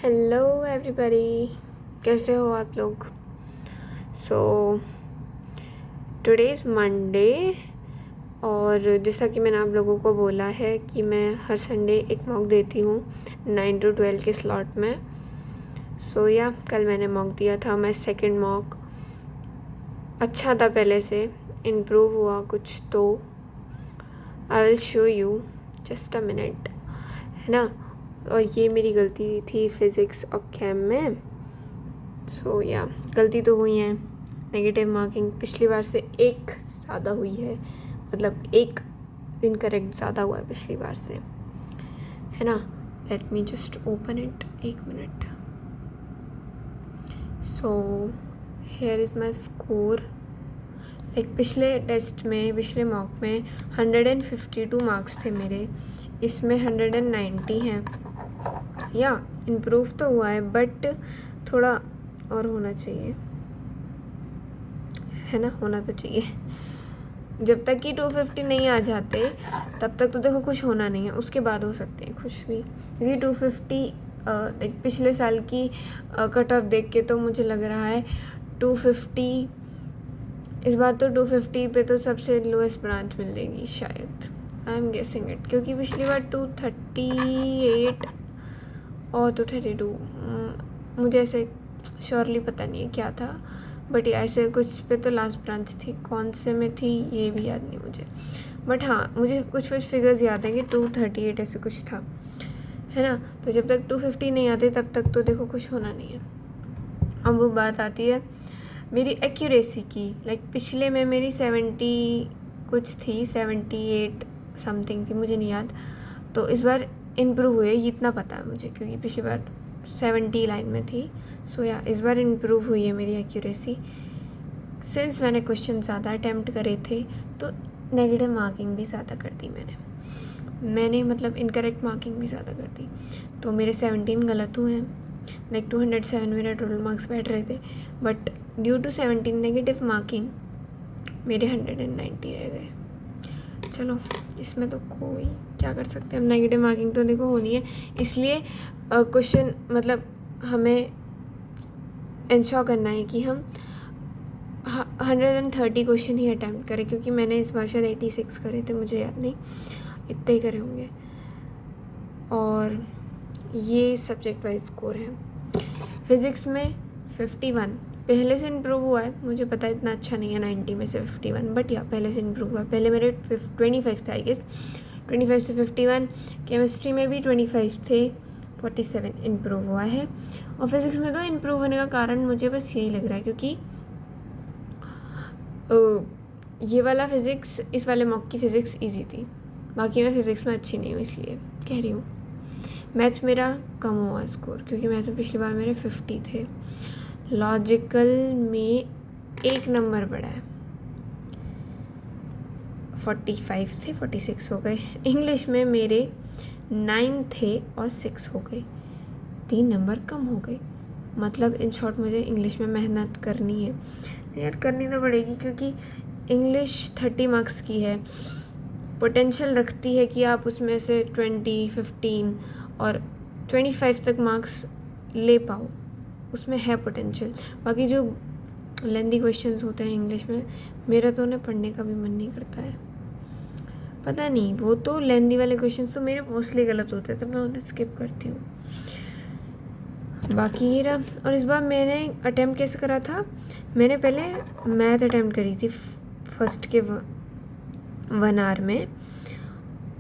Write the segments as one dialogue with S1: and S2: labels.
S1: Hello everybody, कैसे हो आप लोग। सो टुडे इज़ मंडे और जैसा कि मैंने आप लोगों को बोला है कि मैं हर संडे एक मॉक देती हूँ 9 to 12 के स्लॉट में। सो कल मैंने मॉक दिया था। मैं सेकंड मॉक अच्छा था, पहले से इम्प्रूव हुआ कुछ, तो I will show you just a minute, है ना। और ये मेरी गलती थी फिज़िक्स और केम में। सो गलती तो हुई है। नेगेटिव मार्किंग पिछली बार से एक ज़्यादा हुई है, मतलब एक इनकरेक्ट ज़्यादा हुआ है पिछली बार से, है ना। Let me just open it, एक minute. So here is my score. एक पिछले टेस्ट में, पिछले मॉक में 152 मार्क्स थे मेरे, इसमें 190 हैं। इम्प्रूव तो हुआ है बट थोड़ा और होना चाहिए, है ना, होना तो चाहिए। जब तक कि 250 नहीं आ जाते तब तक तो देखो कुछ होना नहीं है, उसके बाद हो सकते हैं कुछ भी, क्योंकि 250 पिछले साल की कट ऑफ देख के तो मुझे लग रहा है 250 इस बार तो 250 पे तो सबसे लोएस्ट ब्रांच मिल जाएगी शायद। आई एम गेसिंग इट, क्योंकि पिछली बार 238 और 232 मुझे ऐसे श्योरली पता नहीं है क्या था, बट ऐसे कुछ पे तो लास्ट ब्रांच थी। कौन से में थी ये भी याद नहीं मुझे, बट हाँ मुझे कुछ फिगर्स याद हैं कि 238 ऐसे कुछ था, है ना। तो जब तक 250 नहीं आते तब तक तो देखो कुछ होना नहीं है। अब वो बात आती है मेरी एक्यूरेसी की। पिछले में मेरी 70 कुछ थी, 78 समथिंग थी, मुझे नहीं याद। तो इस बार इम्प्रूव हुई है, ये इतना पता है मुझे, क्योंकि पिछली बार 70 लाइन में थी। सो इस बार इम्प्रूव हुई है मेरी एक्यूरेसी। सिंस मैंने क्वेश्चन ज़्यादा अटैम्प्ट करे थे तो नेगेटिव मार्किंग भी ज़्यादा कर दी मैंने मतलब इनकरेक्ट मार्किंग भी ज़्यादा कर दी। तो मेरे 17 गलत हुए हैं। 207 मेरे टोटल मार्क्स बैठ रहे थे, but due to 17 negative marking मेरे 190 रह गए। चलो इसमें तो कोई क्या कर सकते हैं, अब नेगेटिव मार्किंग तो देखो होनी है, इसलिए क्वेश्चन मतलब हमें इंश्योर करना है कि हम 130 क्वेश्चन ही अटैम्प्ट करें, क्योंकि मैंने इस बार शायद 86 करे थे, मुझे याद नहीं, इतने ही करे होंगे। और ये सब्जेक्ट वाइज स्कोर है। फिज़िक्स में 51 पहले से इम्प्रूव हुआ है, मुझे पता है इतना अच्छा नहीं है 90 में से 51, बट पहले से इम्प्रूव हुआ है। पहले मेरे 25 थे आई गेस, 25 से 51। केमिस्ट्री में भी 25 थे, 47 इम्प्रूव हुआ है। और फिज़िक्स में तो इम्प्रूव होने का कारण मुझे बस यही लग रहा है, क्योंकि ये वाला फ़िज़िक्स, इस वाले मॉक की फ़िज़िक्स इजी थी, बाकी मैं फ़िज़िक्स में अच्छी नहीं हूँ इसलिए कह रही हूँ। मैथ मेरा कम हुआ स्कोर, क्योंकि मैथ में पिछली बार मेरे 50 थे। लॉजिकल में 1 नंबर बढ़ा है, 45 से 46 हो गए। इंग्लिश में मेरे 9 थे और 6 हो गए, 3 नंबर कम हो गए। मतलब इन शॉर्ट मुझे इंग्लिश में मेहनत करनी है, यार करनी तो पड़ेगी, क्योंकि इंग्लिश 30 मार्क्स की है, पोटेंशियल रखती है कि आप उसमें से 20, 15 और 25 तक मार्क्स ले पाओ, उसमें है पोटेंशियल। बाकी जो लेंदी क्वेश्चंस होते हैं इंग्लिश में, मेरा तो उन्हें पढ़ने का भी मन नहीं करता है, पता नहीं, वो तो लेंदी वाले क्वेश्चंस तो मेरे मोस्टली गलत होते हैं, तो मैं उन्हें स्किप करती हूँ। बाकी ये रहा। और इस बार मैंने अटैम्प्ट कैसे करा था, मैंने पहले मैथ अटैम्प्ट करी थी फर्स्ट के 1 आवर में,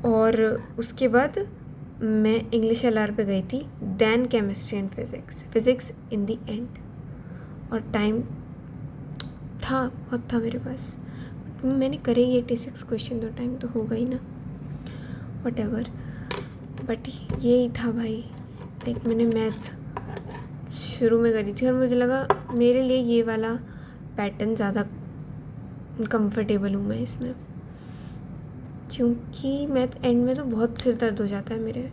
S1: और उसके बाद मैं इंग्लिश LR पे गई थी, then chemistry and physics in the end. और टाइम था, बहुत था मेरे पास, मैंने करे ही 86 क्वेश्चन, तो टाइम तो होगा ही ना, व्हाटएवर। बट यही था भाई, मैंने मैथ शुरू में करी थी और मुझे लगा मेरे लिए ये वाला पैटर्न ज़्यादा कंफर्टेबल हूँ मैं इसमें, क्योंकि मैथ एंड में तो बहुत सिर दर्द हो जाता है मेरे।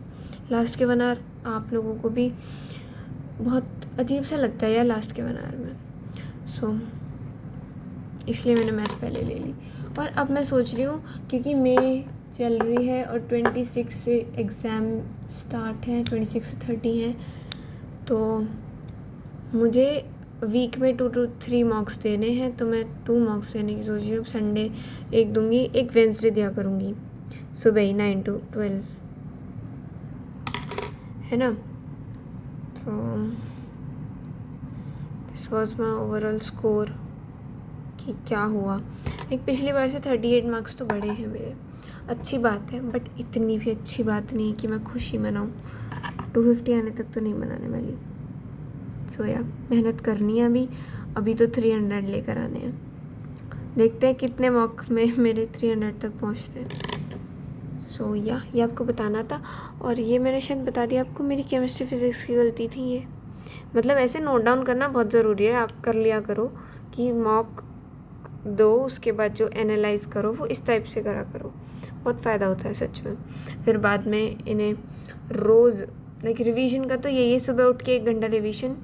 S1: लास्ट के 1 आवर आप लोगों को भी बहुत अजीब सा लगता है यार लास्ट के 1 आवर में। सो इसलिए मैंने मैथ पहले ले ली। और अब मैं सोच रही हूँ, क्योंकि मई चल रही है और 26 से एग्ज़ाम स्टार्ट है, 26 से 30 हैं, तो मुझे वीक में 2 to 3 मॉक्स देने हैं, तो मैं 2 मॉक्स देने की सोच रही हूँ। संडे एक दूँगी, एक वेंसडे दिया करूँगी सुबह ही 9 to 12, है ना। तो this was my overall score कि क्या हुआ। एक पिछली बार से 38 मार्क्स तो बढ़े हैं मेरे, अच्छी बात है, बट इतनी भी अच्छी बात नहीं है कि मैं खुशी मनाऊँ। 250 आने तक तो नहीं मनाने वाली। सो या मेहनत करनी है अभी तो 300 लेकर आने हैं। देखते हैं कितने मॉक में मेरे 300 तक पहुंचते हैं। सो या ये आपको बताना था, और ये मैंने शायद बता दिया आपको, मेरी केमिस्ट्री फिज़िक्स की गलती थी ये। मतलब ऐसे नोट डाउन करना बहुत ज़रूरी है, आप कर लिया करो कि मॉक दो, उसके बाद जो एनालाइज करो वो इस टाइप से करा करो, बहुत फ़ायदा होता है सच में। फिर बाद में इन्हें रोज़ लाइक रिवीजन का तो यही है, सुबह उठ के 1 घंटा रिवीजन,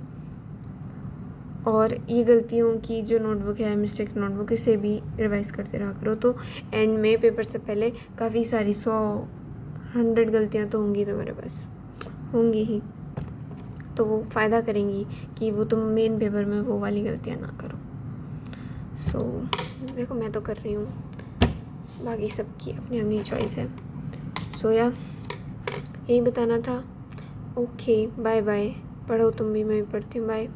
S1: और ये गलतियों की जो नोटबुक है, मिस्टेक्स नोटबुक, इसे भी रिवाइज़ करते रहा करो। तो एंड में पेपर से पहले काफ़ी सारी 100 गलतियाँ तो होंगी तुम्हारे पास, होंगी ही, तो वो फ़ायदा करेंगी कि वो तुम मेन पेपर में वो वाली गलतियाँ ना करो। सो देखो मैं तो कर रही हूँ, बाकी सबकी अपनी अपनी चॉइस है। सो या यही बताना था। ओके बाय बाय, पढ़ो तुम भी, मैं भी पढ़ती हूँ, बाय।